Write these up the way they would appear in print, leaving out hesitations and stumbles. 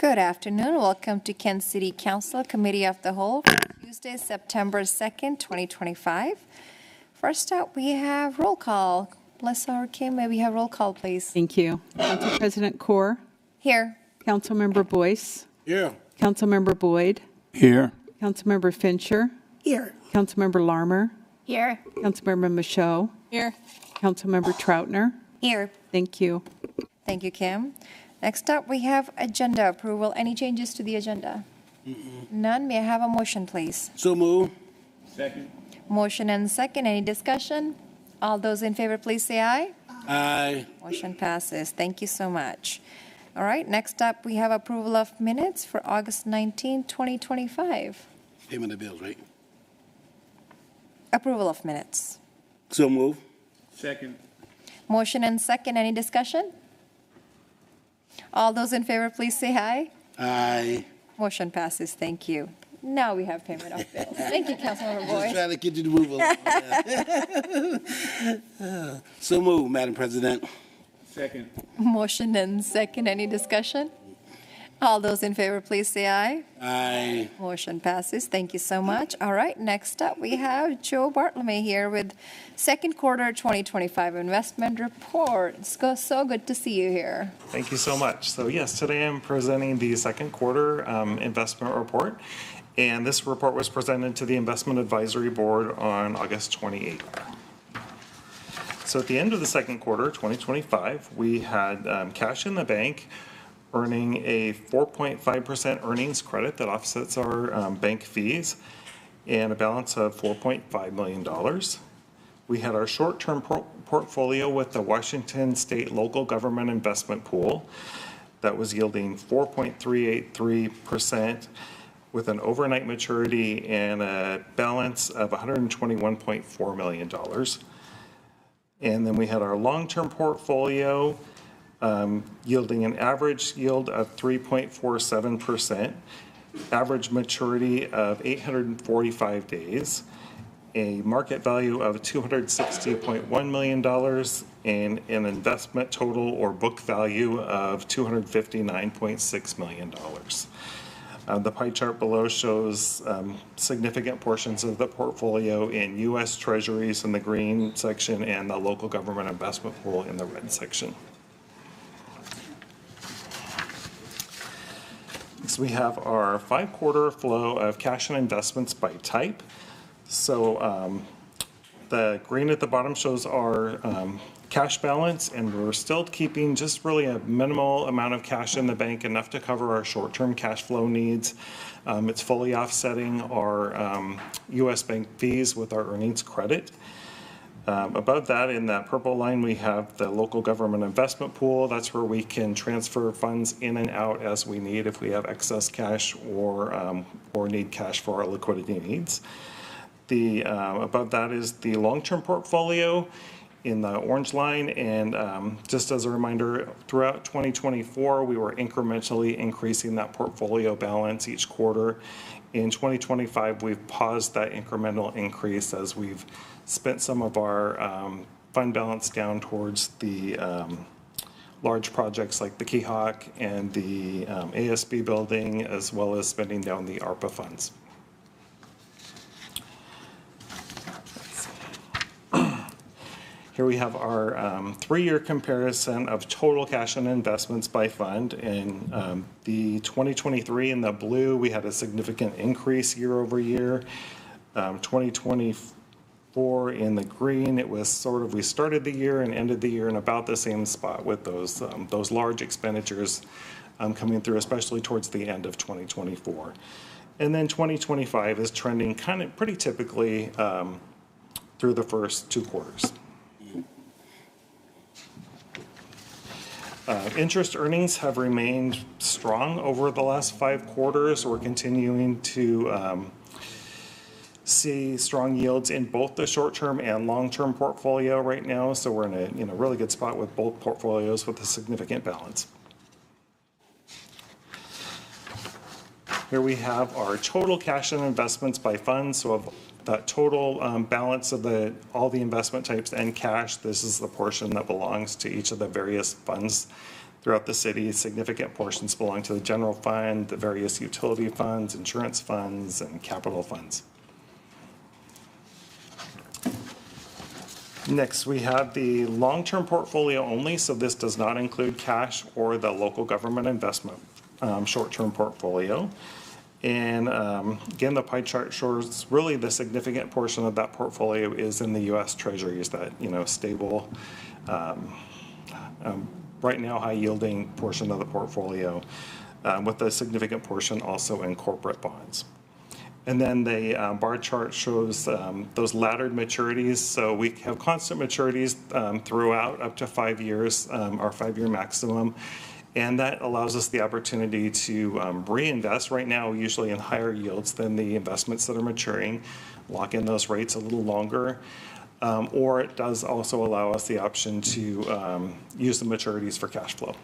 Good afternoon. Welcome to Kent City Council Committee of the Whole for Tuesday, September 2nd, 2025. First up, we have roll call. Melissa or Kim, may we have roll call, please? Thank you. Council President Kaur, Here. Councilmember Boyce, Here. Councilmember Boyd, Here. Councilmember Fincher, Here. Councilmember Larmer, Here. Councilmember Michaud, Here. Councilmember Troutner. Here. Thank you. Thank you, Kim. Next up, we have agenda approval. Any changes to the agenda? None. May I have a motion, please? So move. Second. Motion and second. Any discussion? All those in favor, please say aye. Aye. Motion passes. Thank you so much. All right, next up, we have approval of minutes for August 19, 2025. Payment of bills, right? Approval of minutes. So move. Second. Motion and second. Any discussion? All those in favor, please say aye. Aye. Motion passes. Thank you. Now we have payment of bills. Thank you, Councilmember Just Boyd. trying to get you to move along. So move, Madam President. Second. Motion and second. Any discussion? All those in favor, please say aye. Aye. Motion passes. Thank you so much. All right, next up, we have Joe Bartlome here with second quarter 2025 investment report. It's so good to see you here. Thank you so much. So yes, today I'm presenting the second quarter investment report. And this report was presented to the Investment Advisory Board on August 28th. So at the end of the second quarter, 2025, we had cash in the bank earning a 4.5% earnings credit that offsets our bank fees and a balance of $4.5 million. We had our short-term portfolio with the Washington State Local Government Investment Pool that was yielding 4.383% with an overnight maturity and a balance of $121.4 million. And then we had our long-term portfolio yielding an average yield of 3.47%, average maturity of 845 days, a market value of $260.1 million, and an investment total or book value of $259.6 million. The pie chart below shows significant portions of the portfolio in U.S. Treasuries in the green section and the local government investment pool in the red section. Next, we have our 5-quarter flow of cash and investments by type. So the green at the bottom shows our cash balance, and we're still keeping just really a minimal amount of cash in the bank, enough to cover our short-term cash flow needs. It's fully offsetting our U.S. bank fees with our earnings credit. Above that, in that purple line, we have the local government investment pool. That's where we can transfer funds in and out as we need if we have excess cash or need cash for our liquidity needs. Above that is the long-term portfolio in the orange line, and just as a reminder, throughout 2024, we were incrementally increasing that portfolio balance each quarter. In 2025, we've paused that incremental increase as we've spent some of our fund balance down towards the large projects like the Keehawk and the ASB building, as well as spending down the ARPA funds. Here we have our 3-year comparison of total cash and investments by fund. In the 2023 in the blue, we had a significant increase year over year. 2024 in the green, it was sort of, we started the year and ended the year in about the same spot with those large expenditures coming through, especially towards the end of 2024. And then 2025 is trending kind of pretty typically through the first 2 quarters. Interest earnings have remained strong over the last 5 quarters. We're continuing to see strong yields in both the short-term and long-term portfolio right now. So we're in a really good spot with both portfolios with a significant balance. Here we have our total cash and investments by fund. So of that total balance of all the investment types and cash, this is the portion that belongs to each of the various funds throughout the city. Significant portions belong to the general fund, the various utility funds, insurance funds, and capital funds. Next, we have the long-term portfolio only. So this does not include cash or the local government investment short-term portfolio. And again, the pie chart shows really the significant portion of that portfolio is in the U.S. Treasuries, that, stable, right now high-yielding portion of the portfolio, with a significant portion also in corporate bonds. And then the bar chart shows those laddered maturities. So we have constant maturities throughout up to 5 years, our 5-year maximum. And that allows us the opportunity to reinvest right now, usually in higher yields than the investments that are maturing, lock in those rates a little longer. Or it does also allow us the option to use the maturities for cash flow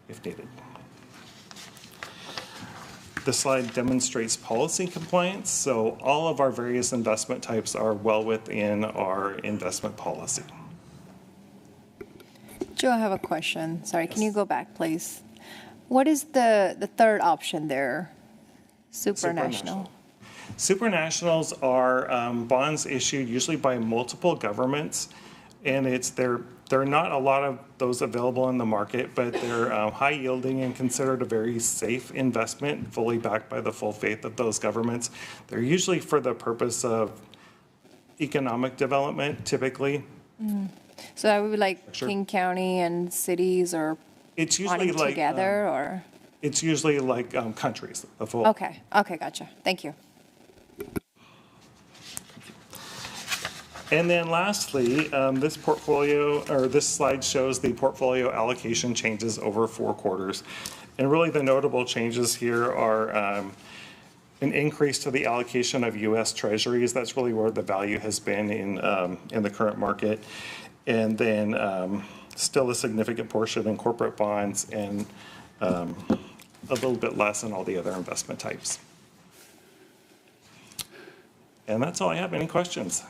if needed. This slide demonstrates policy compliance. So all of our various investment types are well within our investment policy. Joe, I have a question. Sorry, can you go back, please? What is the third option there? Supranational. Supranationals are bonds issued usually by multiple governments, and there are not a lot of those available in the market, but they're high yielding and considered a very safe investment, fully backed by the full faith of those governments. They're usually for the purpose of economic development, typically. So that would be like Sure. King County and cities or It's usually wanting like together or? it's usually like countries. The full. Okay, gotcha. Thank you. And then lastly, this slide shows the portfolio allocation changes over 4 quarters. And really the notable changes here are an increase to the allocation of U.S. Treasuries. That's really where the value has been in the current market. And then still a significant portion in corporate bonds and a little bit less in all the other investment types. And that's all I have. Any questions?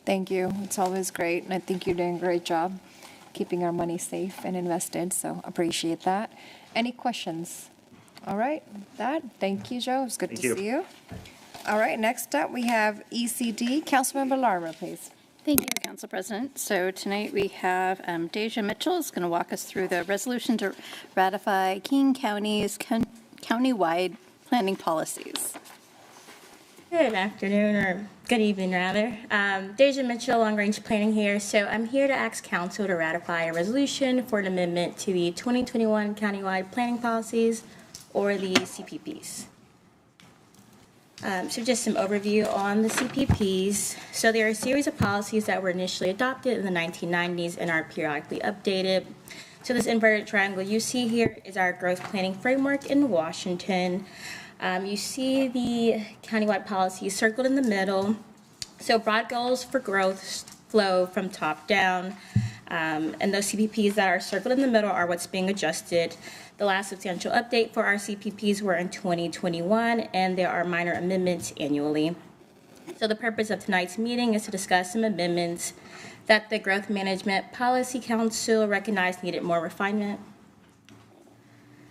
Thank you. It's always great, and I think you're doing a great job keeping our money safe and invested, so appreciate that. Any questions? All right, thank you, Joe. It's good Thank to you. see you. All right, next up, we have ECD. Councilmember Larmer, please. Thank you, Council President. So tonight we have Deja Mitchell is going to walk us through the resolution to ratify King County's countywide planning policies. Good afternoon, or good evening rather. Deja Mitchell, Long Range Planning here. So I'm here to ask Council to ratify a resolution for an amendment to the 2021 countywide planning policies, or the CPPs. So just some overview on the CPPs. So there are a series of policies that were initially adopted in the 1990s and are periodically updated. So this inverted triangle you see here is our growth planning framework in Washington. You see the countywide policies circled in the middle. So broad goals for growth flow from top down. And those CPPs that are circled in the middle are what's being adjusted. The last substantial update for our CPPs were in 2021, and there are minor amendments annually. So the purpose of tonight's meeting is to discuss some amendments that the Growth Management Policy Council recognized needed more refinement.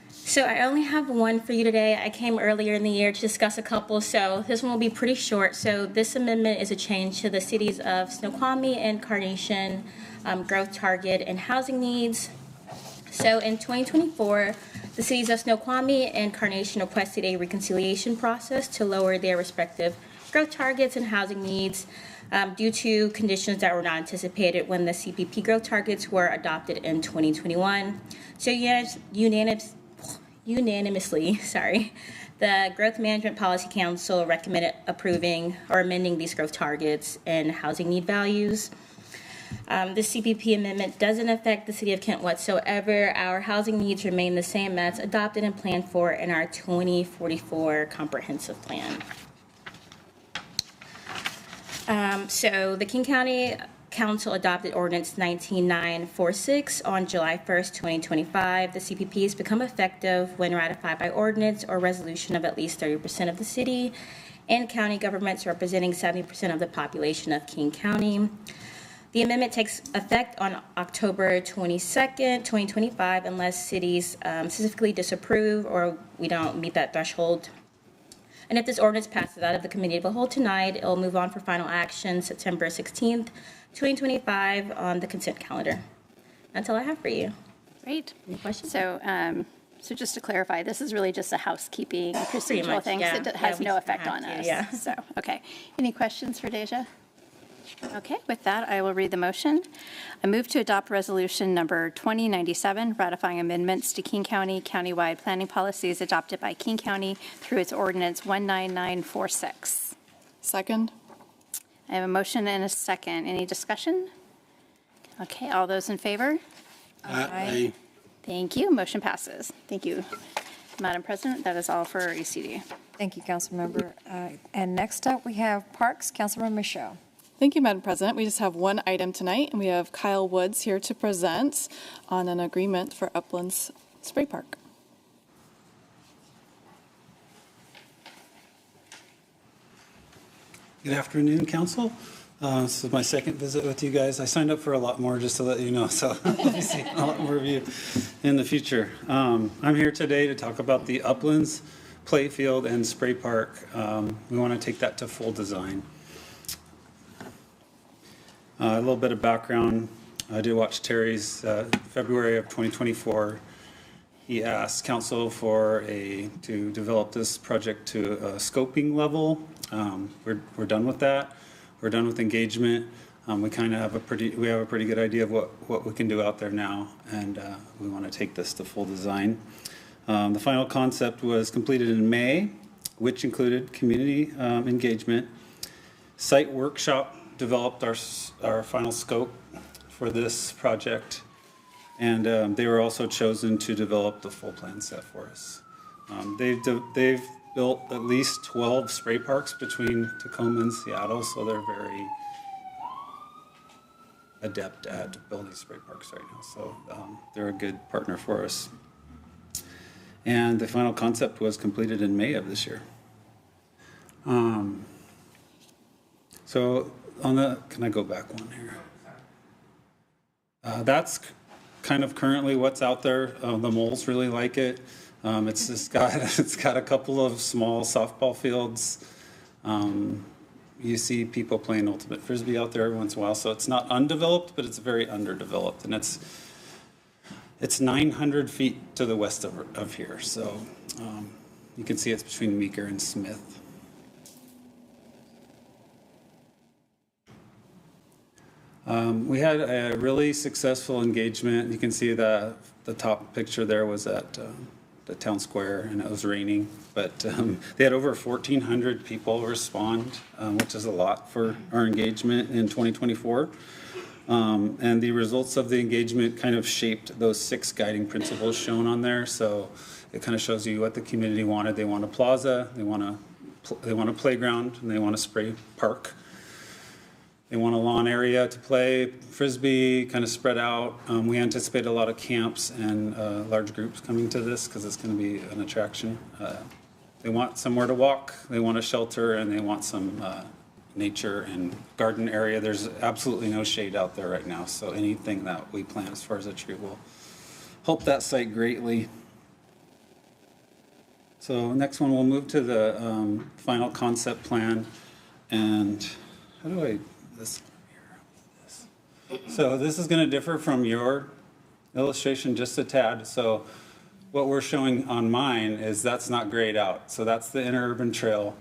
So I only have one for you today. I came earlier in the year to discuss a couple, so this one will be pretty short. So this amendment is a change to the cities of Snoqualmie and Carnation growth target and housing needs. So in 2024, the cities of Snoqualmie and Carnation requested a reconciliation process to lower their respective growth targets and housing needs due to conditions that were not anticipated when the CPP growth targets were adopted in 2021. So unanimously, the Growth Management Policy Council recommended approving or amending these growth targets and housing need values. This CPP amendment doesn't affect the City of Kent whatsoever. Our housing needs remain the same as adopted and planned for in our 2044 comprehensive plan. So the King County Council adopted Ordinance 19946 on July 1st, 2025. The CPPs become effective when ratified by ordinance or resolution of at least 30% of the city and county governments representing 70% of the population of King County. The amendment takes effect on October 22nd, 2025, unless cities specifically disapprove or we don't meet that threshold. And if this ordinance passes out of the committee of the whole tonight, it will move on for final action September 16th, 2025 on the consent calendar. That's all I have for you. Great. Any questions? So So just to clarify, this is really just a housekeeping procedural much, thing. So yeah. it has Yeah, we no just effect have on to, us. yeah. So, okay. Any questions for Deja? Okay, with that, I will read the motion. I move to adopt resolution number 2097, ratifying amendments to King County countywide planning policies adopted by King County through its ordinance 19946. Second. I have a motion and a second. Any discussion? Okay, all those in favor? Aye. Thank you. Motion passes. Thank you, Madam President. That is all for ECD. Thank you, Councilmember. And next up, we have Parks, Councilmember Michaud. Thank you, Madam President. We just have one item tonight, and we have Kyle Woods here to present on an agreement for Uplands Spray Park. Good afternoon, Council. This is my second visit with you guys. I signed up for a lot more, just to let you know, so I'll see a lot more of you in the future. I'm here today to talk about the Uplands Playfield and Spray Park. We want to take that to full design. A little bit of background. I did watch Terry's February of 2024. He asked council to develop this project to a scoping level. We're done with that. We're done with engagement. We kind of have a pretty good idea of what we can do out there now, and we want to take this to full design. The final concept was completed in May, which included community engagement. Site workshop developed our final scope for this project, and they were also chosen to develop the full plan set for us. They've built at least 12 spray parks between Tacoma and Seattle, so they're very adept at building spray parks right now. So they're a good partner for us. And the final concept was completed in May of this year. So can I go back one here? That's kind of currently what's out there. The moles really like it. It's got a couple of small softball fields. You see people playing ultimate frisbee out there every once in a while. So it's not undeveloped, but it's very underdeveloped, and it's 900 feet to the west of here. So you can see it's between Meeker and Smith. We had a really successful engagement. You can see the top picture there was at the town square, and it was raining. But they had over 1,400 people respond, which is a lot for our engagement in 2024. And the results of the engagement kind of shaped those 6 guiding principles shown on there. So it kind of shows you what the community wanted. They want a plaza, they want a playground, and they want a spray park. They want a lawn area to play frisbee, kind of spread out. We anticipate a lot of camps and large groups coming to this because it's going to be an attraction. They want somewhere to walk, they want a shelter, and they want some nature and garden area. There's absolutely no shade out there right now, so anything that we plant as far as a tree will help that site greatly. So next one, we'll move to the final concept plan. And how do I... this here. So this is going to differ from your illustration just a tad. So what we're showing on mine is that's not grayed out. So that's the interurban trail.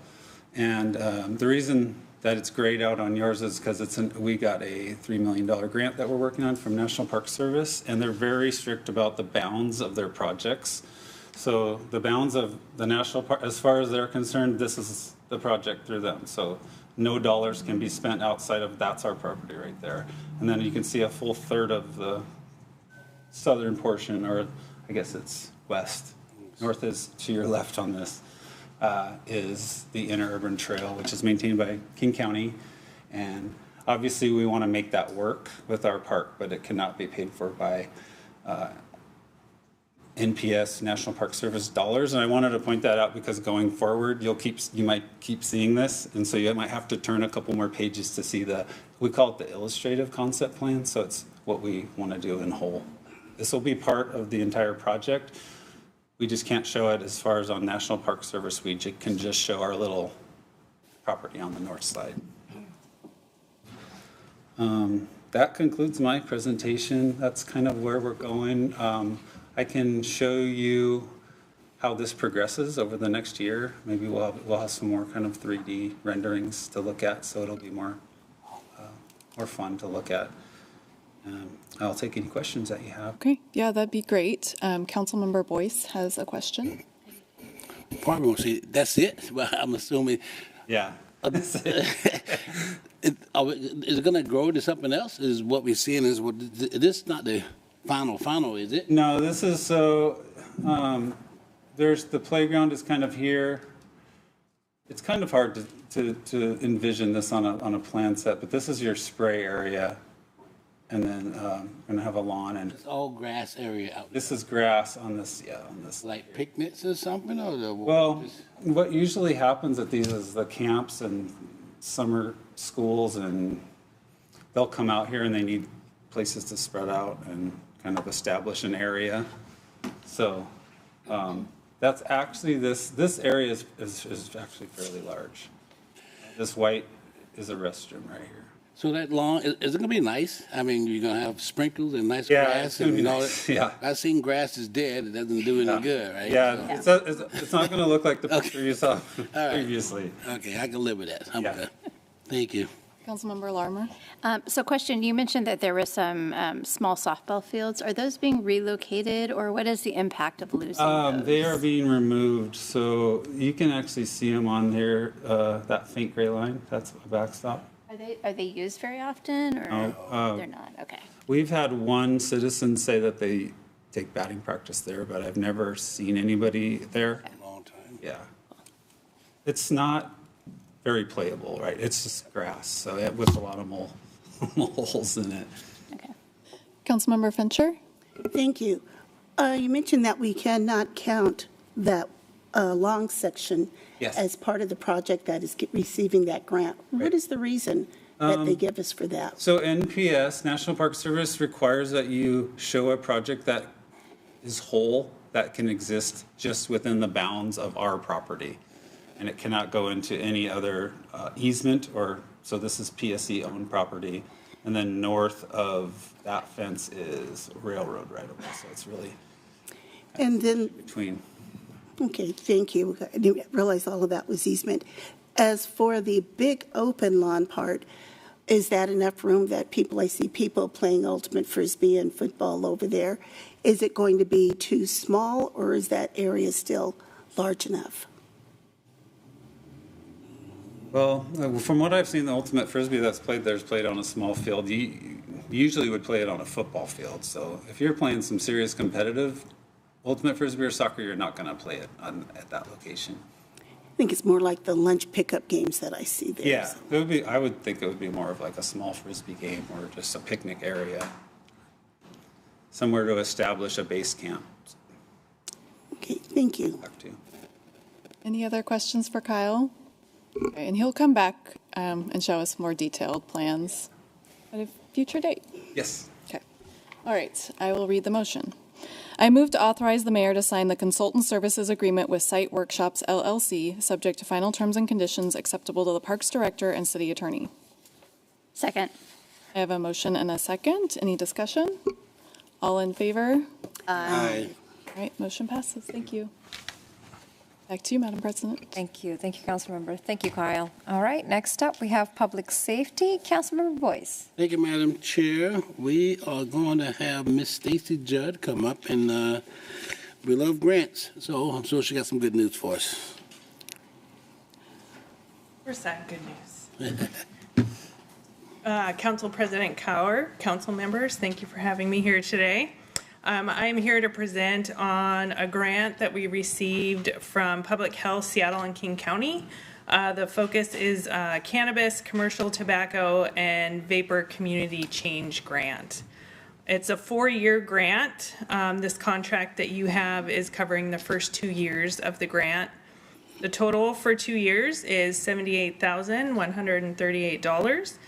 And the reason that it's grayed out on yours is because we got a $3 million grant that we're working on from National Park Service, and they're very strict about the bounds of their projects. So the bounds of the national park, as far as they're concerned, this is the project through them. So no dollars can be spent outside of, that's our property right there. And then you can see a full third of the southern portion, or I guess it's west. North is to your left on this, is the interurban trail, which is maintained by King County. And obviously we want to make that work with our park, but it cannot be paid for by NPS, National Park Service dollars. And I wanted to point that out because going forward, you might keep seeing this. And so you might have to turn a couple more pages to see we call it the illustrative concept plan. So it's what we want to do in whole. This will be part of the entire project. We just can't show it as far as on National Park Service. We can just show our little property on the north side. That concludes my presentation. That's kind of where we're going. I can show you how this progresses over the next year. Maybe we'll have some more kind of 3D renderings to look at, so it'll be more fun to look at. I'll take any questions that you have. Okay, yeah, that'd be great. Councilmember Boyce has a question. Probably won't see, that's it, but I'm assuming, Yeah. is it gonna grow to something else? Is what we're seeing is what, this not the final, is it? No, this is so, there's, the playground is kind of here. It's kind of hard to envision this on a plan set, but this is your spray area. And then we're gonna have a lawn, and It's all grass area out there, this is grass on this, on this. like picnics or something, or the? Well, what usually happens at these is the camps and summer schools, and they'll come out here and they need places to spread out and kind of establish an area. So that's actually, this area is actually fairly large. This white is a restroom right here. So that lawn, is it gonna be nice? I mean, you're gonna have sprinkles and nice Yeah, grass it's gonna and be all nice. that? Yeah. I've seen grass is dead, it doesn't do any good, right? Yeah, it's not gonna look like the picture you saw previously. Okay, I can live with that. I'm Yeah. good. Thank you. Councilmember Larmer? So question, you mentioned that there were some small softball fields. Are those being relocated, or what is the impact of losing those? They are being removed, so you can actually see them on there, that faint gray line, that's a backstop. Are they used very often, or No, they're not? Okay. We've had one citizen say that they take batting practice there, but I've never seen anybody there. Long time. Yeah. It's not very playable, right? It's just grass, so with a lot of moles in it. Okay. Councilmember Fincher? Thank you. You mentioned that we cannot count that long section Yes. as part of the project that is receiving that grant. Right. What is the reason that they give us for that? So NPS, National Park Service, requires that you show a project that is whole, that can exist just within the bounds of our property. And it cannot go into any other easement so this is PSE-owned property. And then north of that fence is railroad right away, so it's really And then, between. okay, thank you. I didn't realize all of that was easement. As for the big open lawn part, is that enough room that I see people playing ultimate frisbee and football over there. Is it going to be too small, or is that area still large enough? Well, from what I've seen, the ultimate frisbee that's played there is played on a small field. You usually would play it on a football field. So if you're playing some serious competitive ultimate frisbee or soccer, you're not going to play it at that location. I think it's more like the lunch pickup games that I see there. Yeah, it would be. I would think it would be more of like a small frisbee game or just a picnic area, somewhere to establish a base camp. Okay, thank you. Back to. Any other questions for Kyle? Okay, and he'll come back and show us more detailed plans at a future date. Yes. Okay. All right, I will read the motion. I move to authorize the mayor to sign the consultant services agreement with Site Workshops LLC, subject to final terms and conditions acceptable to the Parks Director and City Attorney. Second. I have a motion and a second. Any discussion? All in favor? Aye. All right, motion passes. Thank you. Back to you, Madam President. Thank you. Thank you, Councilmember. Thank you, Kyle. All right, next up, we have Public Safety. Councilmember Boyce. Thank you, Madam Chair. We are going to have Miss Stacy Judd come up, and we love grants, so I'm sure she got some good news for us. Where's that good news? Council President Cower, council members, thank you for having me here today. I'm here to present on a grant that we received from Public Health Seattle and King County. The focus is cannabis, commercial tobacco, and vapor community change grant. It's a 4-year grant. This contract that you have is covering the first 2 years of the grant. The total for 2 years is $78,138.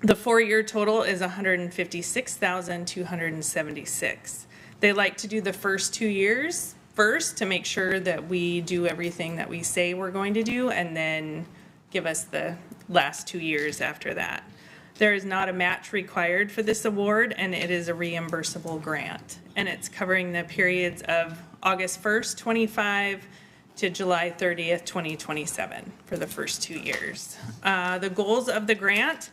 The 4-year total is $156,276. They like to do the first 2 years first to make sure that we do everything that we say we're going to do, and then give us the last 2 years after that. There is not a match required for this award, and it is a reimbursable grant. And it's covering the periods of August 1st, 25 to July 30th, 2027 for the first 2 years. The goals of the grant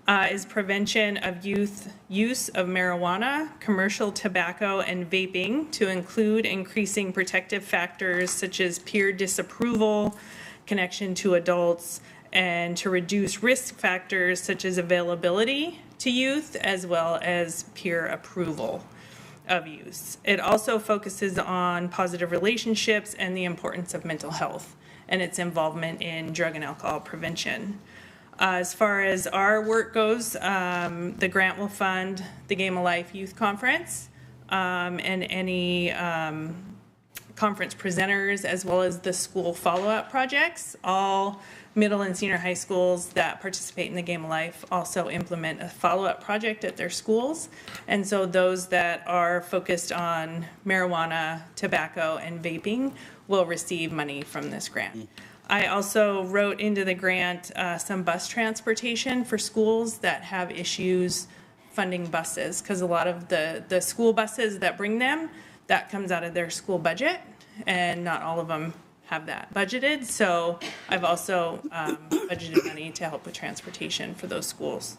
is prevention of youth use of marijuana, commercial tobacco, and vaping to include increasing protective factors such as peer disapproval, connection to adults, and to reduce risk factors such as availability to youth as well as peer approval of use. It also focuses on positive relationships and the importance of mental health and its involvement in drug and alcohol prevention. As far as our work goes, the grant will fund the Game of Life Youth Conference and any conference presenters, as well as the school follow-up projects. All middle and senior high schools that participate in the Game of Life also implement a follow-up project at their schools. And so those that are focused on marijuana, tobacco, and vaping will receive money from this grant. I also wrote into the grant some bus transportation for schools that have issues funding buses, because a lot of the school buses that bring them, that comes out of their school budget, and not all of them have that budgeted. So I've also budgeted money to help with transportation for those schools.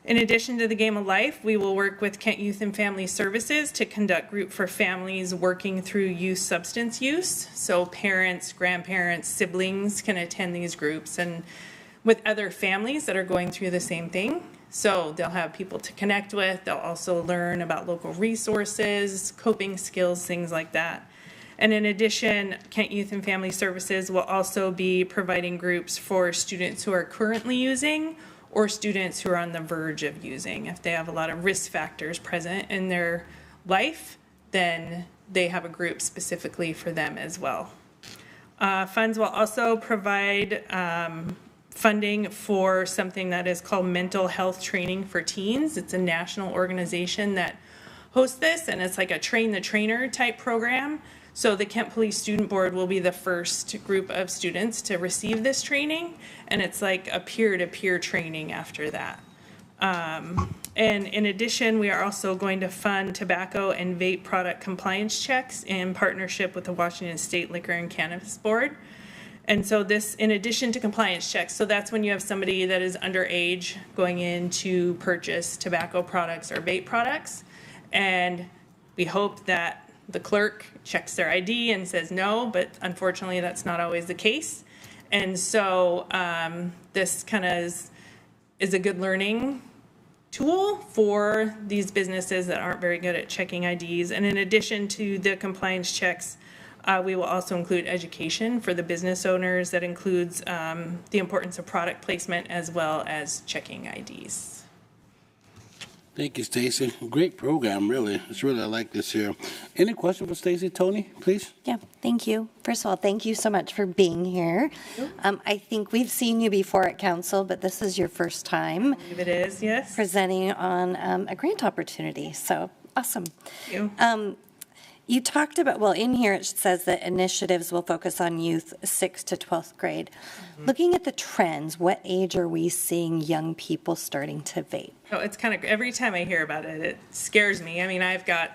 In addition to the Game of Life, we will work with Kent Youth and Family Services to conduct group for families working through youth substance use. So parents, grandparents, siblings can attend these groups, and with other families that are going through the same thing. So they'll have people to connect with. They'll also learn about local resources, coping skills, things like that. And in addition, Kent Youth and Family Services will also be providing groups for students who are currently using or students who are on the verge of using. If they have a lot of risk factors present in their life, then they have a group specifically for them as well. Funds will also provide funding for something that is called Mental Health Training for Teens. It's a national organization that hosts this, and it's like a train the trainer type program. So the Kent Police Student Board will be the first group of students to receive this training, and it's like a peer-to-peer training after that. And in addition, we are also going to fund tobacco and vape product compliance checks in partnership with the Washington State Liquor and Cannabis Board. And so this, in addition to compliance checks, so that's when you have somebody that is underage going in to purchase tobacco products or vape products, and we hope that the clerk checks their ID and says no, but unfortunately that's not always the case. And so this kind of is a good learning tool for these businesses that aren't very good at checking IDs. And in addition to the compliance checks, we will also include education for the business owners. That includes the importance of product placement as well as checking IDs. Thank you, Stacy. Great program, really. I like this here. Any question for Stacy? Tony, please? Yeah, thank you. First of all, thank you so much for being here. I think we've seen you before at council, but this is your first time. I believe it is, yes. Presenting on a grant opportunity, so awesome. Thank you. You talked about, well, in here it says that initiatives will focus on youth 6th to 12th grade. Looking at the trends, what age are we seeing young people starting to vape? Oh, it's kind of, every time I hear about it, it scares me. I mean, I've got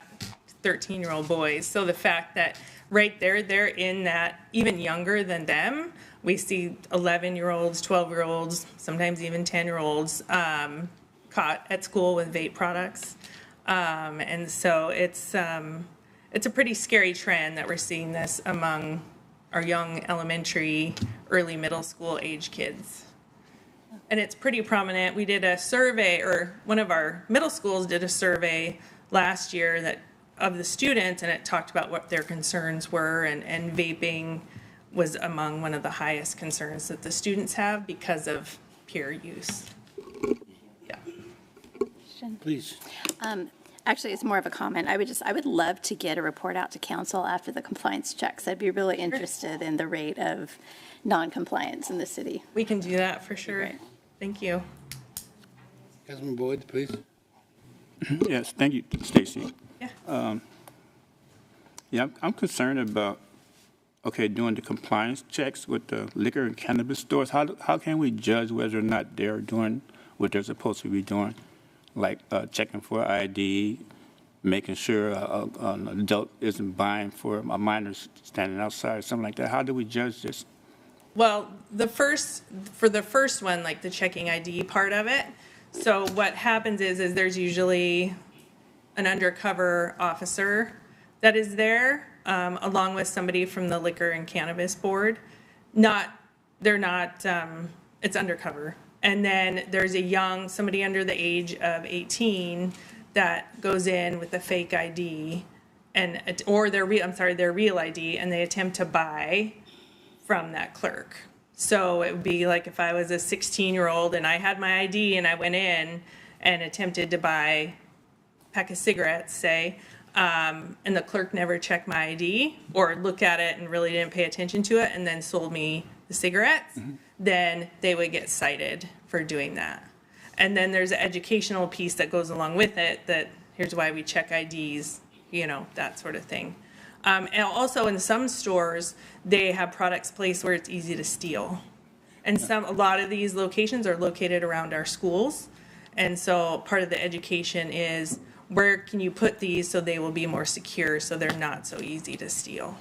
13-year-old boys, so the fact that right there, they're in that, even younger than them, we see 11-year-olds, 12-year-olds, sometimes even 10-year-olds caught at school with vape products. And so it's a pretty scary trend that we're seeing this among our young elementary, early middle school age kids. And it's pretty prominent. We did a survey, or one of our middle schools did a survey last year that of the students, and it talked about what their concerns were, and vaping was among one of the highest concerns that the students have because of peer use. Yeah. Please. Actually, it's more of a comment. I would love to get a report out to council after the compliance checks. I'd be really interested in the rate of non-compliance in the city. We can do that for sure. Right. Thank you. Councilman Boyd, please. Yes, thank you, Stacy. Yeah. I'm concerned about, doing the compliance checks with the liquor and cannabis stores. How can we judge whether or not they're doing what they're supposed to be doing, like checking for ID, making sure an adult isn't buying for a minor standing outside, something like that? How do we judge this? Well, for the first one, like the checking ID part of it, so what happens is there's usually an undercover officer that is there, along with somebody from the Liquor and Cannabis Board. It's undercover. And then there's somebody under the age of 18 that goes in with a fake ID or their real ID, and they attempt to buy from that clerk. So it would be like if I was a 16-year-old and I had my ID and I went in and attempted to buy a pack of cigarettes, say, and the clerk never checked my ID or looked at it and really didn't pay attention to it and then sold me the cigarettes, then they would get cited for doing that. And then there's an educational piece that goes along with it, that here's why we check IDs, that sort of thing. And also in some stores, they have products placed where it's easy to steal. And a lot of these locations are located around our schools. And so part of the education is, where can you put these so they will be more secure, so they're not so easy to steal?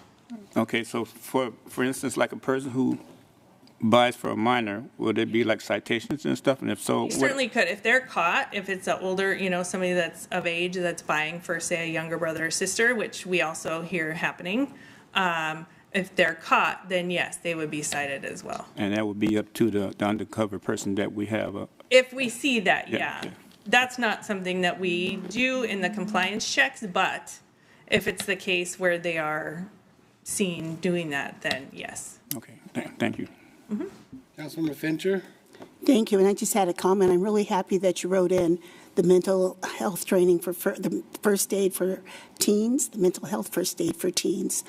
Okay, so for instance, like a person who buys for a minor, would it be like citations and stuff? And if so, You certainly could. If they're caught, if it's an older, somebody that's of age that's buying for, say, a younger brother or sister, which we also hear happening, if they're caught, then yes, they would be cited as well. And that would be up to the undercover person that we have. If we see that, Yeah. yeah. That's not something that we do in the compliance checks, but if it's the case where they are seen doing that, then yes. Okay, thank you. Councilman Fincher? Thank you, and I just had a comment. I'm really happy that you wrote in the mental health training for the first aid for teens, the mental health first aid for teens.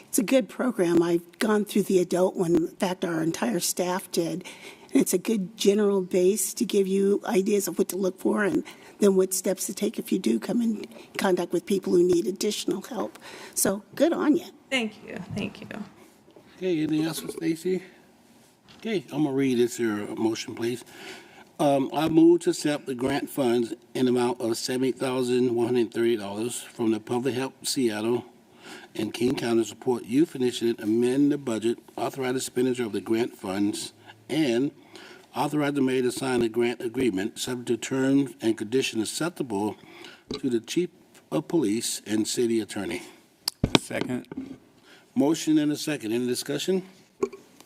It's a good program. I've gone through the adult one. In fact, our entire staff did. And it's a good general base to give you ideas of what to look for and then what steps to take if you do come in contact with people who need additional help. So good on you. Thank you. Thank you. Okay, anything else for Stacy? Okay, I'm gonna read this here motion, please. I move to accept the grant funds in amount of $70,130 from the Public Health Seattle and King County Support Youth Initiative, amend the budget, authorize expenditure of the grant funds, and authorize the mayor to sign a grant agreement subject to terms and conditions acceptable to the chief of police and city attorney. Second. Motion and a second. Any discussion?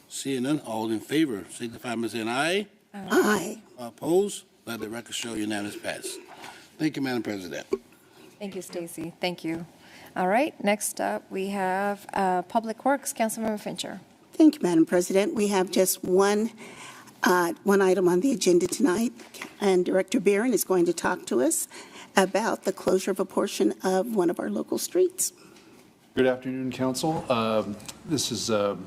Seeing none, all in favor, signify by saying aye. Aye. Opposed? Let the record show unanimous pass. Thank you, Madam President. Thank you, Stacy. Thank you. All right, next up, we have Public Works, Councilmember Fincher. Thank you, Madam President. We have just one item on the agenda tonight, and Director Barron is going to talk to us about the closure of a portion of one of our local streets. Good afternoon, Council. This is a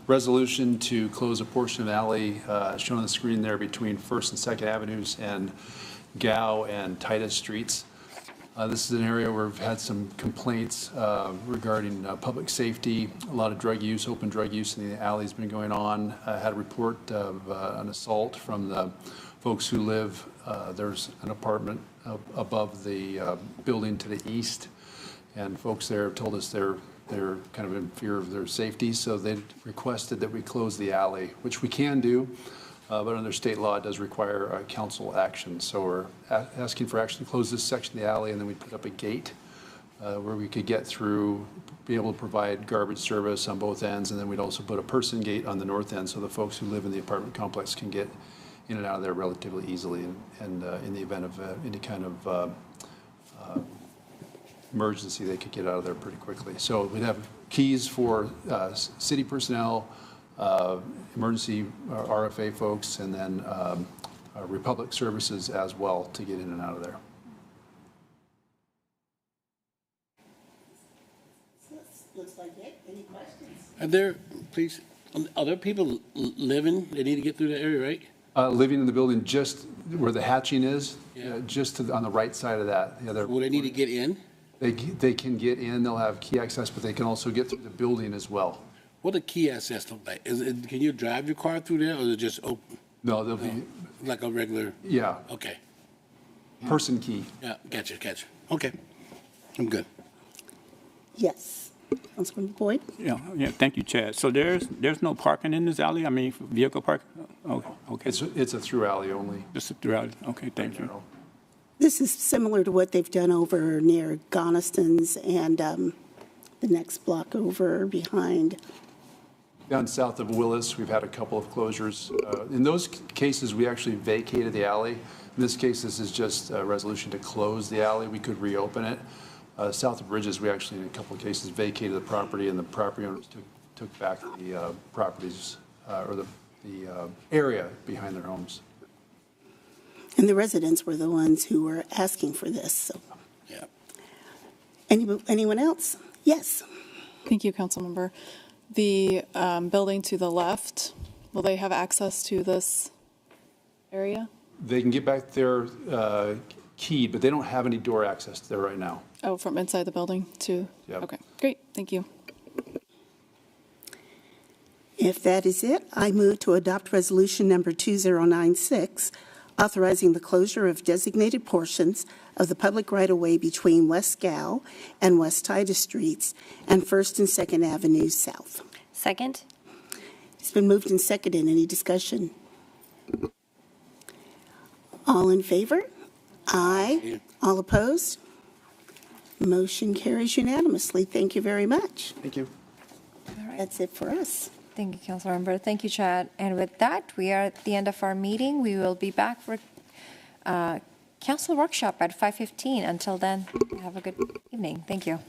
resolution to close a portion of alley shown on the screen there between 1st and 2nd Avenues and Gow and Titus Streets. This is an area where we've had some complaints regarding public safety. A lot of drug use, open drug use in the alley has been going on. I had a report of an assault from the folks who live. There's an apartment above the building to the east, and folks there have told us they're kind of in fear of their safety, so they requested that we close the alley, which we can do. But under state law, it does require council action. So we're asking for action to close this section of the alley, and then we put up a gate where we could get through, be able to provide garbage service on both ends, and then we'd also put a person gate on the north end so the folks who live in the apartment complex can get in and out of there relatively easily, and in the event of any kind of emergency, they could get out of there pretty quickly. So we'd have keys for city personnel, emergency RFA folks, and then Republic Services as well to get in and out of there. Looks like it. Any questions? Are there people living, they need to get through the area, right? Living in the building just where the hatching is, just on the right side of that. Will they need to get in? They can get in, they'll have key access, but they can also get through the building as well. What do key access look like? Can you drive your car through there, or is it just open? No, they'll be like a regular, Yeah, okay. person key. Yeah, gotcha. Okay, I'm good. Yes. Councilmember Boyd? Yeah, thank you, Chad. So there's no parking in this alley? I mean, vehicle parking? Okay. It's a through alley only. Just a throughout, okay, thank you. This is similar to what they've done over near Goniston's and the next block over behind. Down south of Willis, we've had a couple of closures. In those cases, we actually vacated the alley. In this case, this is just a resolution to close the alley. We could reopen it. South of Bridges, we actually, in a couple of cases, vacated the property, and the property owners took back the properties or the area behind their homes. And the residents were the ones who were asking for this, so. Yeah. Anyone else? Yes. Thank you, Councilmember. The building to the left, will they have access to this area? They can get back there keyed, but they don't have any door access there right now. Oh, from inside the building to? Yep. Okay, great, thank you. If that is it, I move to adopt resolution number 2096, authorizing the closure of designated portions of the public right-of-way between West Gow and West Titus Streets and First and Second Avenues South. Second? It's been moved and seconded. Any discussion? All in favor? Aye. All opposed? Motion carries unanimously. Thank you very much. Thank you. That's it for us. Thank you, Councilmember. Thank you, Chad. And with that, we are at the end of our meeting. We will be back for council workshop at 5:15. Until then, have a good evening. Thank you.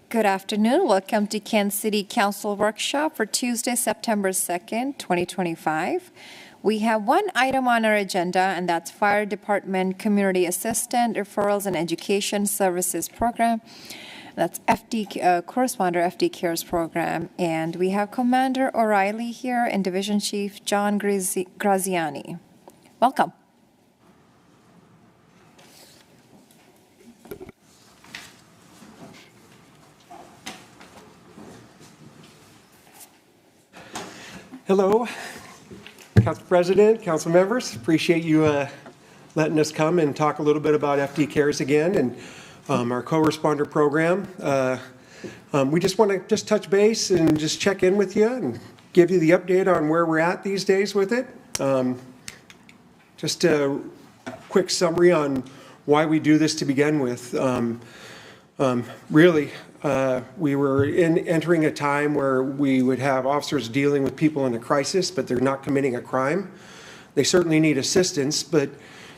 Good afternoon. Welcome to Kansas City Council Workshop for Tuesday, September 2nd, 2025. We have one item on our agenda, and that's Fire Department Community Assistant Referrals and Education Services Program. That's Corresponder FD Cares Program. And we have Commander O'Reilly here and Division Chief John Graziani. Welcome. Hello, Council President, Council members. Appreciate you letting us come and talk a little bit about FD Cares again and our co-responder program. We just want to touch base and just check in with you and give you the update on where we're at these days with it. Just a quick summary on why we do this to begin with. Really, we were entering a time where we would have officers dealing with people in a crisis, but they're not committing a crime. They certainly need assistance, but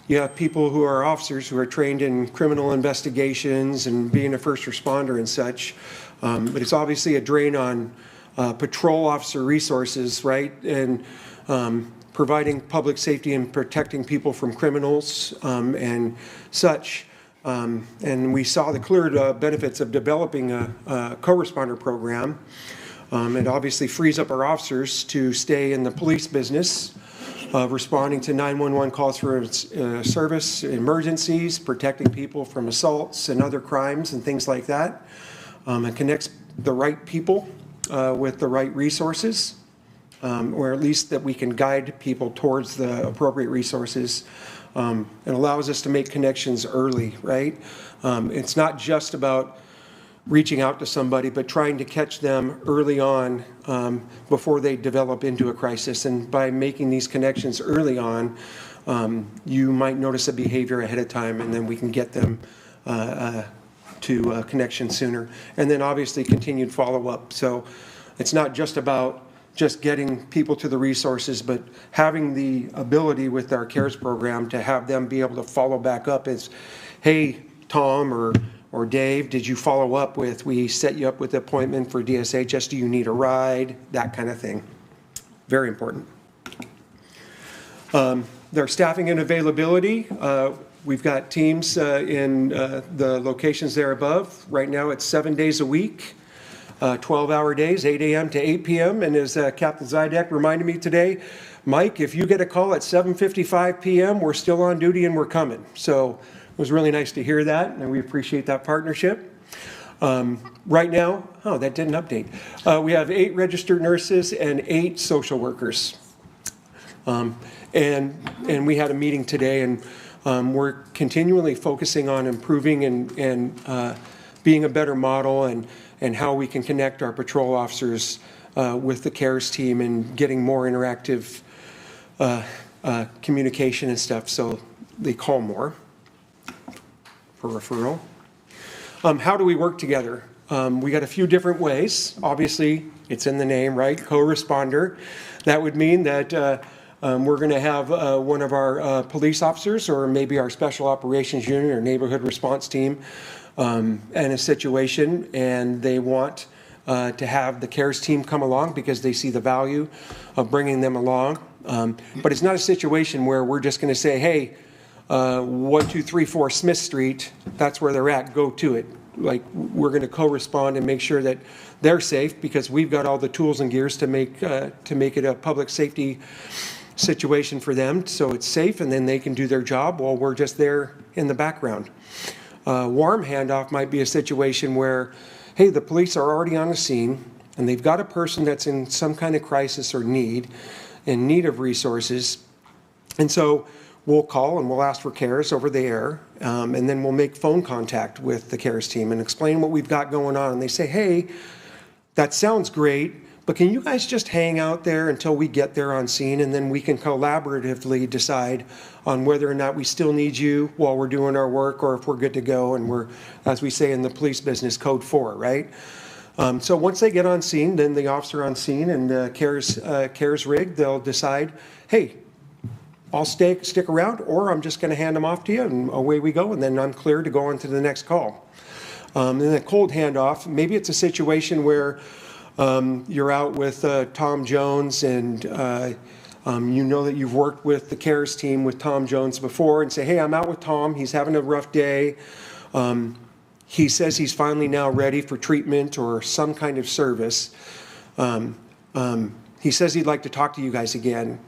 you have people who are officers who are trained in criminal investigations and being a first responder and such. But it's obviously a drain on patrol officer resources, right? And providing public safety and protecting people from criminals and such. And we saw the clear benefits of developing a co-responder program. It obviously frees up our officers to stay in the police business, responding to 911 calls for service, emergencies, protecting people from assaults and other crimes and things like that. It connects the right people with the right resources, or at least that we can guide people towards the appropriate resources. It allows us to make connections early, right? It's not just about reaching out to somebody, but trying to catch them early on before they develop into a crisis. And by making these connections early on, you might notice a behavior ahead of time, and then we can get them to a connection sooner. And then obviously continued follow-up. So it's not just about just getting people to the resources, but having the ability with our CARES program to have them be able to follow back up as, hey, Tom or Dave, did you follow up with, we set you up with an appointment for DSHS, do you need a ride? That kind of thing. Very important. Their staffing and availability. We've got teams in the locations there above. Right now it's 7 days a week. 12-hour days, 8 a.m. to 8 p.m. And as Captain Zidek reminded me today, Mike, if you get a call at 7:55 p.m., we're still on duty and we're coming. So it was really nice to hear that, and we appreciate that partnership. Right now, that didn't update. We have 8 registered nurses and 8 social workers. And we had a meeting today, and we're continually focusing on improving and being a better model and how we can connect our patrol officers with the CARES team and getting more interactive communication and stuff, so they call more for referral. How do we work together? We got a few different ways. Obviously, it's in the name, right? Co-responder. That would mean that we're going to have one of our police officers or maybe our special operations unit or neighborhood response team in a situation, and they want to have the CARES team come along because they see the value of bringing them along. But it's not a situation where we're just going to say, hey, 1234 Smith Street, that's where they're at, go to it. Like, we're going to co-respond and make sure that they're safe because we've got all the tools and gears to make it a public safety situation for them so it's safe, and then they can do their job while we're just there in the background. Warm handoff might be a situation where, hey, the police are already on the scene and they've got a person that's in some kind of crisis or in need of resources, and so we'll call and we'll ask for CARES over the air, and then we'll make phone contact with the CARES team and explain what we've got going on. And they say, hey, that sounds great, but can you guys just hang out there until we get there on scene, and then we can collaboratively decide on whether or not we still need you while we're doing our work, or if we're good to go and we're, as we say in the police business, code 4, right? So once they get on scene, then the officer on scene and CARES rig, they'll decide, hey, I'll stick around, or I'm just going to hand them off to you, and away we go, and then I'm clear to go on to the next call. And a cold handoff, maybe it's a situation where you're out with Tom Jones, and you know that you've worked with the CARES team with Tom Jones before, and say, hey, I'm out with Tom, he's having a rough day. He says he's finally now ready for treatment or some kind of service. He says he'd like to talk to you guys again.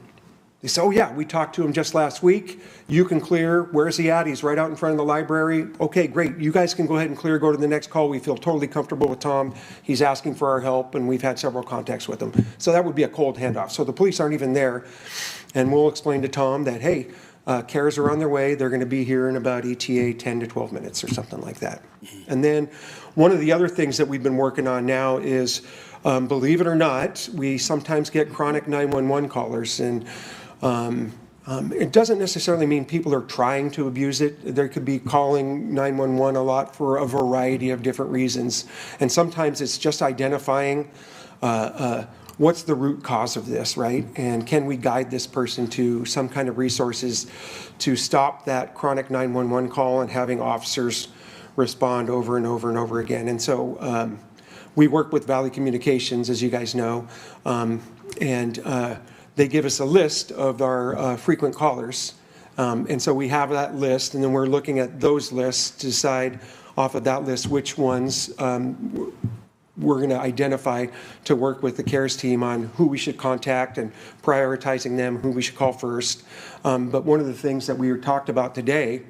They say, oh yeah, we talked to him just last week. You can clear. Where's he at? He's right out in front of the library. Okay, great. You guys can go ahead and clear, go to the next call. We feel totally comfortable with Tom. He's asking for our help, and we've had several contacts with him. So that would be a cold handoff. So the police aren't even there, and we'll explain to Tom that, hey, CARES are on their way. They're going to be here in about ETA 10 to 12 minutes or something like that. And then one of the other things that we've been working on now is, believe it or not, we sometimes get chronic 911 callers, and it doesn't necessarily mean people are trying to abuse it. There could be calling 911 a lot for a variety of different reasons. And sometimes it's just identifying what's the root cause of this, right? And can we guide this person to some kind of resources to stop that chronic 911 call and having officers respond over and over and over again. And so we work with Valley Communications, as you guys know, and they give us a list of our frequent callers. And so we have that list, and then we're looking at those lists to decide off of that list which ones we're going to identify to work with the CARES team on who we should contact and prioritizing them, who we should call first. But one of the things that we talked about today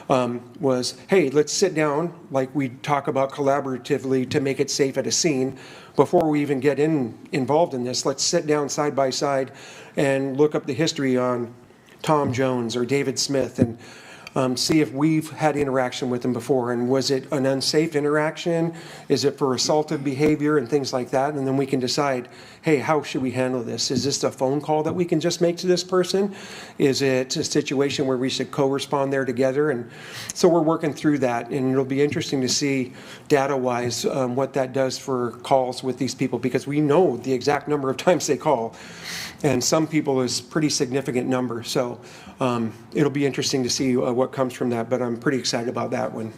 was, hey, let's sit down like we talk about collaboratively to make it safe at a scene. Before we even get involved in this, let's sit down side by side and look up the history on Tom Jones or David Smith and see if we've had interaction with them before, and was it an unsafe interaction? Is it for assaultive behavior and things like that? And then we can decide, hey, how should we handle this? Is this a phone call that we can just make to this person? Is it a situation where we should co-respond there together? And so we're working through that, and it'll be interesting to see data-wise what that does for calls with these people, because we know the exact number of times they call, and some people is pretty significant number. So it'll be interesting to see what comes from that, but I'm pretty excited about that one.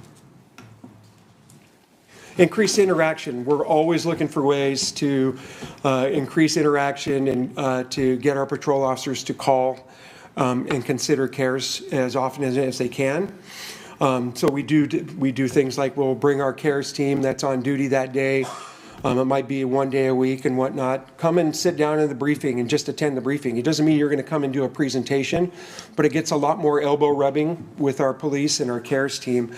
Increased interaction. We're always looking for ways to increase interaction and to get our patrol officers to call and consider CARES as often as they can. So we do things like we'll bring our CARES team that's on duty that day. It might be one day a week and whatnot. Come and sit down in the briefing and just attend the briefing. It doesn't mean you're going to come and do a presentation, but it gets a lot more elbow rubbing with our police and our CARES team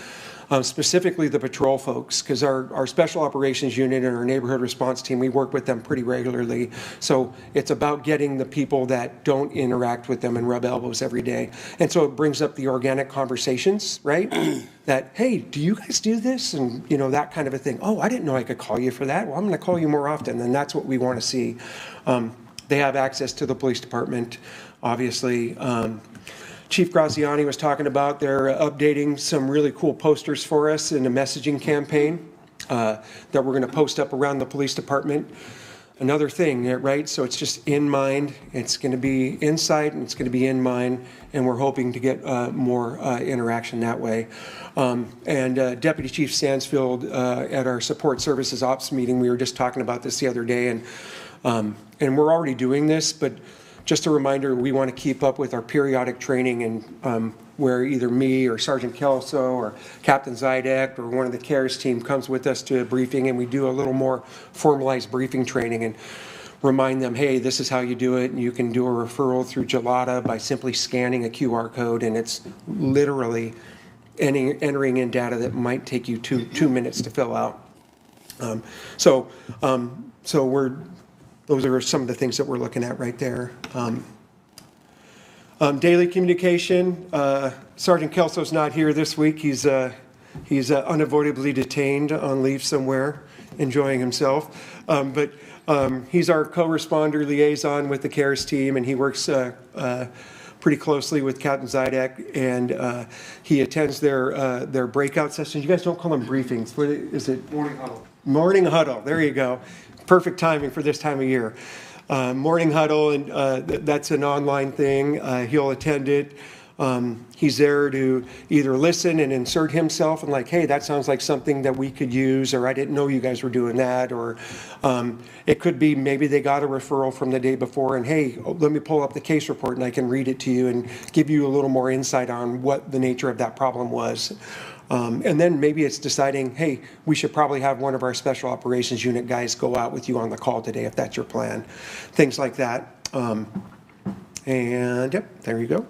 specifically the patrol folks, because our special operations unit and our neighborhood response team, we work with them pretty regularly. So it's about getting the people that don't interact with them and rub elbows every day. And so it brings up the organic conversations, right? That, hey, do you guys do this? And, you know, that kind of a thing. Oh, I didn't know I could call you for that. Well, I'm going to call you more often. And that's what we want to see. They have access to the police department, obviously. Chief Graziani was talking about they're updating some really cool posters for us in a messaging campaign that we're going to post up around the police department. Another thing, right? So it's just in mind. It's going to be in sight and it's going to be in mind, and we're hoping to get more interaction that way. And Deputy Chief Stansfield at our support services ops meeting, we were just talking about this the other day, and we're already doing this, but just a reminder, we want to keep up with our periodic training, and where either me or Sergeant Kelso or Captain Zidek or one of the CARES team comes with us to a briefing, and we do a little more formalized briefing training and remind them, hey, this is how you do it, and you can do a referral through Gelada by simply scanning a QR code, and it's literally entering in data that might take you two minutes to fill out. So those are some of the things that we're looking at right there. Daily communication. Sergeant Kelso's not here this week. He's unavoidably detained on leave somewhere, enjoying himself. But he's our co-responder liaison with the CARES team, and he works pretty closely with Captain Zidek, and he attends their breakout sessions. You guys don't call them briefings. What is it? Morning huddle. Morning huddle. There you go. Perfect timing for this time of year. Morning huddle, and that's an online thing. He'll attend it. He's there to either listen and insert himself and like, hey, that sounds like something that we could use, or I didn't know you guys were doing that, or it could be maybe they got a referral from the day before and, hey, let me pull up the case report and I can read it to you and give you a little more insight on what the nature of that problem was. And then maybe it's deciding, hey, we should probably have one of our special operations unit guys go out with you on the call today if that's your plan. Things like that. And yep, there you go.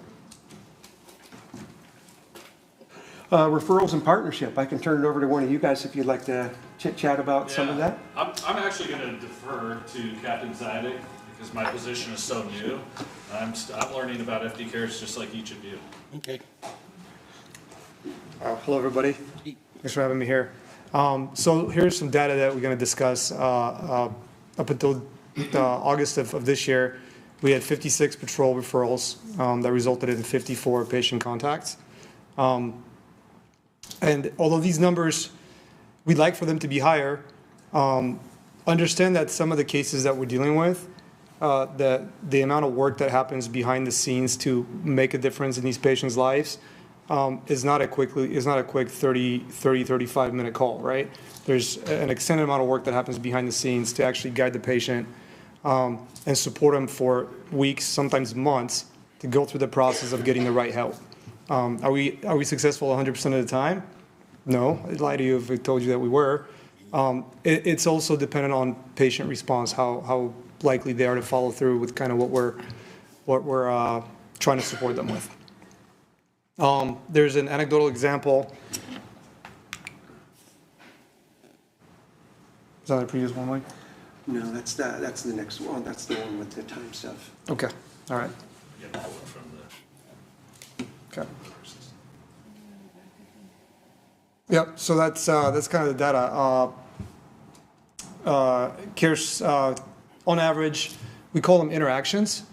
Referrals and partnership. I can turn it over to one of you guys if you'd like to chit chat about some of that. I'm actually going to defer to Captain Zidek because my position is so new. I'm learning about FD Cares just like each of you. Okay. Hello, everybody. Thanks for having me here. So here's some data that we're going to discuss. Up until August of this year, we had 56 patrol referrals that resulted in 54 patient contacts. And although these numbers, we'd like for them to be higher, understand that some of the cases that we're dealing with, the amount of work that happens behind the scenes to make a difference in these patients' lives is not a quick 35-minute call, right? There's an extended amount of work that happens behind the scenes to actually guide the patient and support them for weeks, sometimes months, to go through the process of getting the right help. Are we successful 100% of the time? No, I'd lie to you if I told you that we were. It's also dependent on patient response, how likely they are to follow through with kind of what we're trying to support them with. There's an anecdotal example. Is that the previous one, Mike? No, that's the next one. That's the one with the time stuff. Okay, all right. Okay. Yep, so that's kind of the data. CARES, on average, we call them interactions.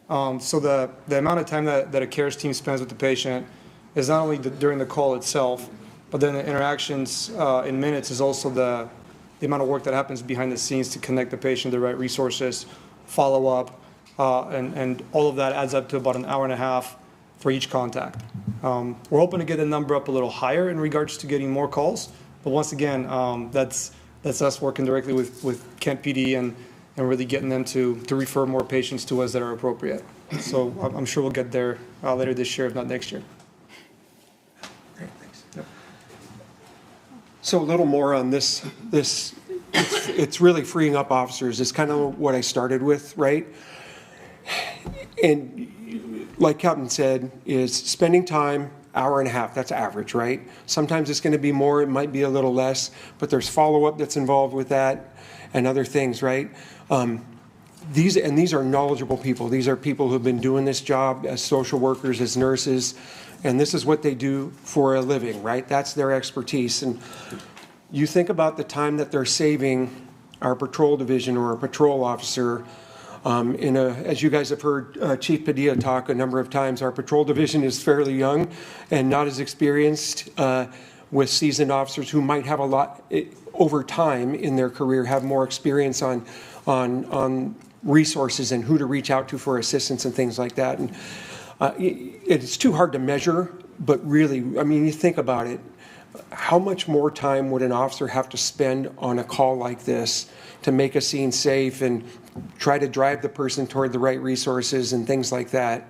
So the amount of time that a CARES team spends with the patient is not only during the call itself, but then the interactions in minutes is also the amount of work that happens behind the scenes to connect the patient to the right resources, follow up, and all of that adds up to about an hour and a half for each contact. We're hoping to get the number up a little higher in regards to getting more calls, but once again, that's us working directly with Kent PD and really getting them to refer more patients to us that are appropriate. So I'm sure we'll get there later this year, if not next year. Great, thanks. Yep. So a little more on this. It's really freeing up officers. It's kind of what I started with, right? And like Captain said, is spending time hour and a half, that's average, right? Sometimes it's going to be more, it might be a little less, but there's follow-up that's involved with that and other things, right? These are knowledgeable people. These are people who've been doing this job as social workers, as nurses, and this is what they do for a living, right? That's their expertise. And you think about the time that they're saving our patrol division or a patrol officer. As you guys have heard Chief Padilla talk a number of times, our patrol division is fairly young and not as experienced with seasoned officers who might have a lot over time in their career, have more experience on resources and who to reach out to for assistance and things like that. And it's too hard to measure, but really, I mean, you think about it. How much more time would an officer have to spend on a call like this to make a scene safe and try to drive the person toward the right resources and things like that?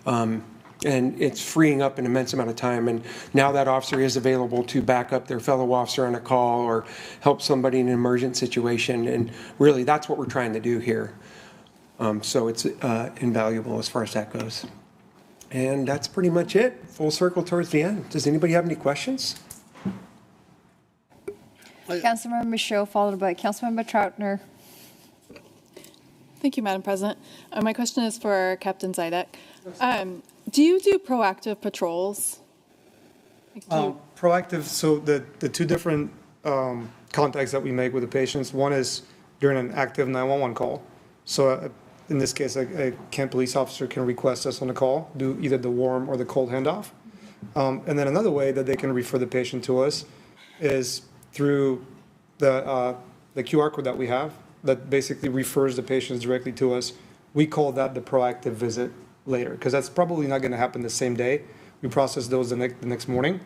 And it's freeing up an immense amount of time. And now that officer is available to back up their fellow officer on a call or help somebody in an emergent situation. And really, that's what we're trying to do here. So it's invaluable as far as that goes. And that's pretty much it. Full circle towards the end. Does anybody have any questions? Councilmember Michaud, followed by Councilmember Troutner. Thank you, Madam President. My question is for Captain Zidek. Do you do proactive patrols? Proactive, so the two different contacts that we make with the patients, one is during an active 911 call. So in this case, a Kent police officer can request us on the call, do either the warm or the cold handoff. And then another way that they can refer the patient to us is through the QR code that we have that basically refers the patients directly to us. We call that the proactive visit later, because that's probably not going to happen the same day. We process those the next morning,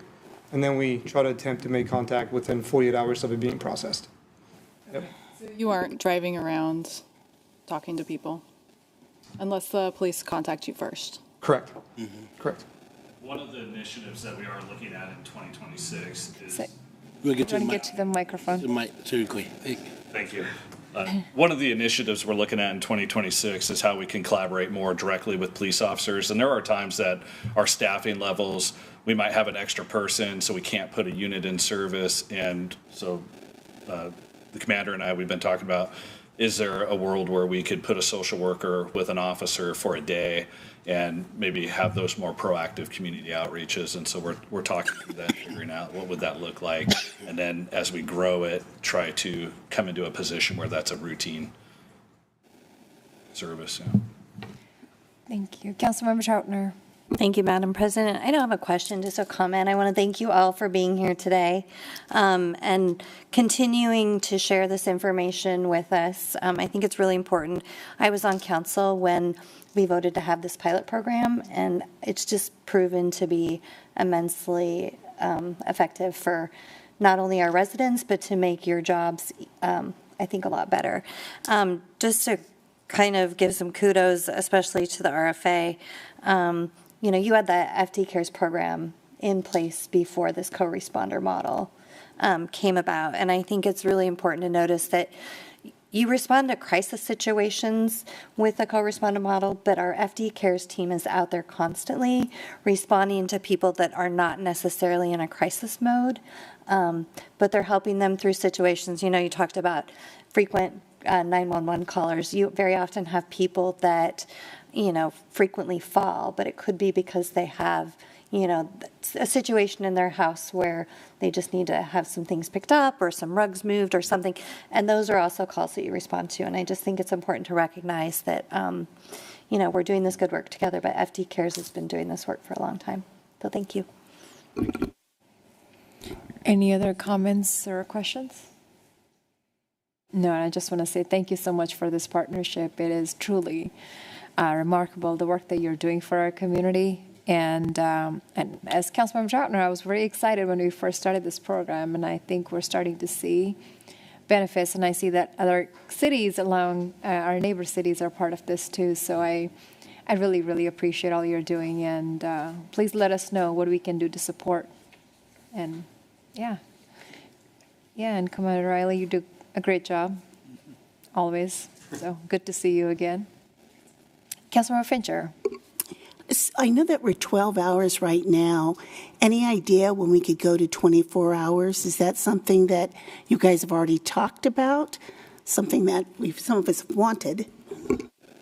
and then we try to attempt to make contact within 48 hours of it being processed. Yep. So you aren't driving around talking to people unless the police contact you first? Correct. Correct. One of the initiatives that we are looking at in 2026 is... We'll get to the microphone. The mic, seriously. Thank you. One of the initiatives we're looking at in 2026 is how we can collaborate more directly with police officers. And there are times that our staffing levels, we might have an extra person, so we can't put a unit in service. And so the commander and I, we've been talking about, is there a world where we could put a social worker with an officer for a day and maybe have those more proactive community outreaches? And so we're talking through that, figuring out what would that look like. And then as we grow it, try to come into a position where that's a routine service. Yeah. Thank you. Councilmember Troutner. Thank you, Madam President. I don't have a question, just a comment. I want to thank you all for being here today and continuing to share this information with us. I think it's really important. I was on council when we voted to have this pilot program, and it's just proven to be immensely effective for not only our residents, but to make your jobs, I think, a lot better. Just to kind of give some kudos, especially to the RFA, you know, you had the FD Cares program in place before this co-responder model came about. And I think it's really important to notice that you respond to crisis situations with the co-responder model, but our FD Cares team is out there constantly responding to people that are not necessarily in a crisis mode, but they're helping them through situations. You know, you talked about frequent 911 callers. You very often have people that, you know, frequently fall, but it could be because they have, you know, a situation in their house where they just need to have some things picked up or some rugs moved or something. And those are also calls that you respond to. And I just think it's important to recognize that, you know, we're doing this good work together, but FD Cares has been doing this work for a long time. So thank you. Any other comments or questions? No, I just want to say thank you so much for this partnership. It is truly remarkable, the work that you're doing for our community. And as Councilmember Troutner, I was very excited when we first started this program, and I think we're starting to see benefits, and I see that other cities along our neighbor cities are part of this too. So I really, really appreciate all you're doing, and please let us know what we can do to support. And yeah, and Commander Riley, you do a great job, always. So good to see you again. Councilmember Fincher. I know that we're 12 hours right now. Any idea when we could go to 24 hours? Is that something that you guys have already talked about? Something that some of us wanted?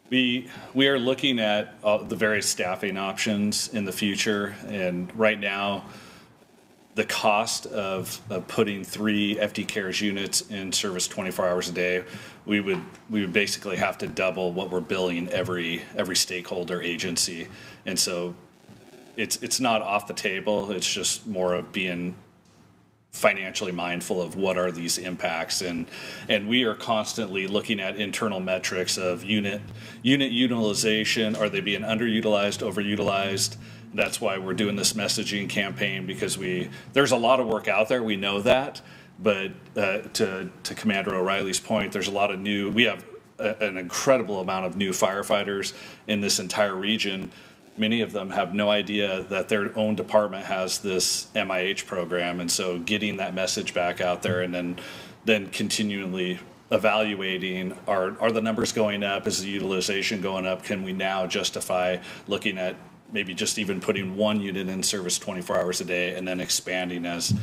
We are looking at the various staffing options in the future, and right now, the cost of putting 3 FD Cares units in service 24 hours a day, we would basically have to double what we're billing every stakeholder agency, and so it's not off the table. It's just more of being financially mindful of what are these impacts, and we are constantly looking at internal metrics of unit utilization. Are they being underutilized, overutilized? That's why we're doing this messaging campaign, because there's a lot of work out there. We know that, but to Commander O'Reilly's point, there's a lot of we have an incredible amount of new firefighters in this entire region. Many of them have no idea that their own department has this MIH program, and so getting that message back out there, and then continually evaluating, are the numbers going up? Is the utilization going up? Can we now justify looking at maybe just even putting 1 unit in service 24 hours a day, and then expanding as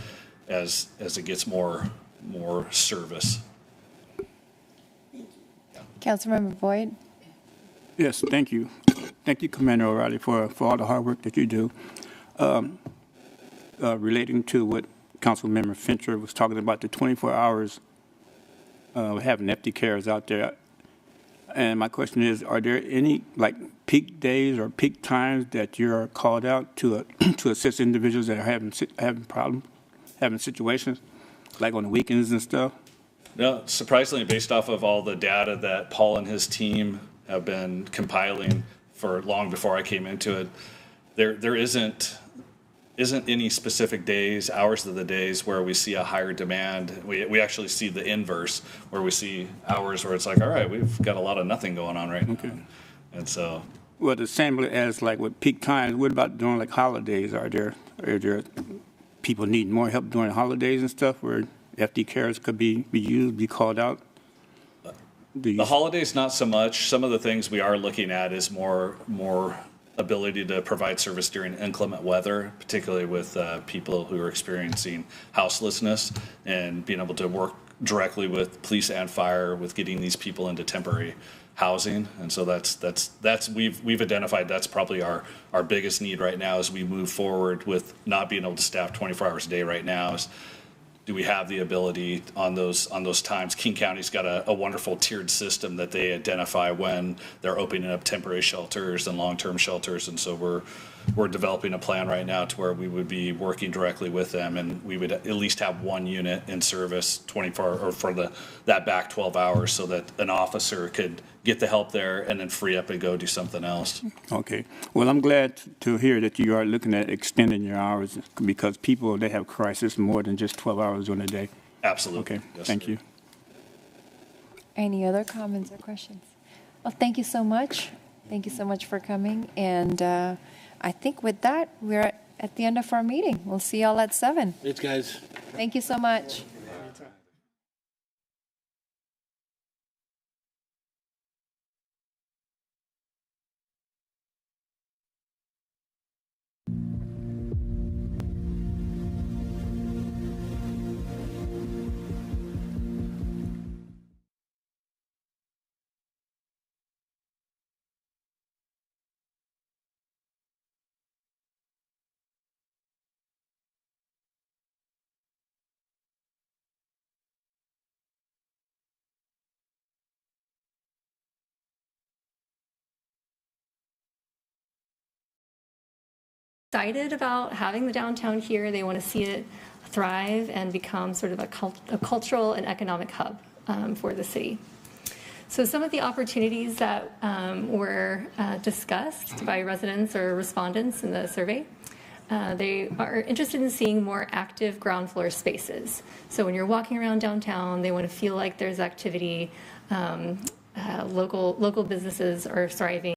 it gets more service? Councilmember Boyd? Yes, thank you. Thank you, Commander O'Reilly, for all the hard work that you do. Relating to what Councilmember Fincher was talking about, the 24 hours having FD Cares out there. And my question is, are there any peak days or peak times that you're called out to assist individuals that are having problems, having situations, like on the weekends and stuff? No, surprisingly, based off of all the data that Paul and his team have been compiling for long before I came into it, there isn't any specific days, hours of the days where we see a higher demand. We actually see the inverse, where we see hours where it's like, all right, we've got a lot of nothing going on right now. And so, well, the same as with peak times. What about during holidays? Are there people need more help during holidays and stuff where FD Cares could be used, be called out? The holidays, not so much. Some of the things we are looking at is more ability to provide service during inclement weather, particularly with people who are experiencing houselessness, and being able to work directly with police and fire with getting these people into temporary housing. And so we've identified that's probably our biggest need right now as we move forward with not being able to staff 24 hours a day right now. Do we have the ability on those times? King County's got a wonderful tiered system that they identify when they're opening up temporary shelters and long-term shelters, and so we're developing a plan right now to where we would be working directly with them, and we would at least have 1 unit in service 24 or for that back 12 hours, so that an officer could get the help there and then free up and go do something else. Okay. Well, I'm glad to hear that you are looking at extending your hours, because people, they have crisis more than just 12 hours during the day. Absolutely. Okay. Yes, Thank sir. you. Any other comments or questions? Well, thank you so much. Thank you so much for coming. And I think with that, we're at the end of our meeting. We'll see y'all at 7. Thanks, guys. Thank you so much. Excited about having the downtown here. They want to see it thrive and become sort of a cultural and economic hub for the city. So some of the opportunities that were discussed by residents or respondents in the survey, they are interested in seeing more active ground floor spaces. So when you're walking around downtown, they want to feel like there's activity. Local businesses are thriving.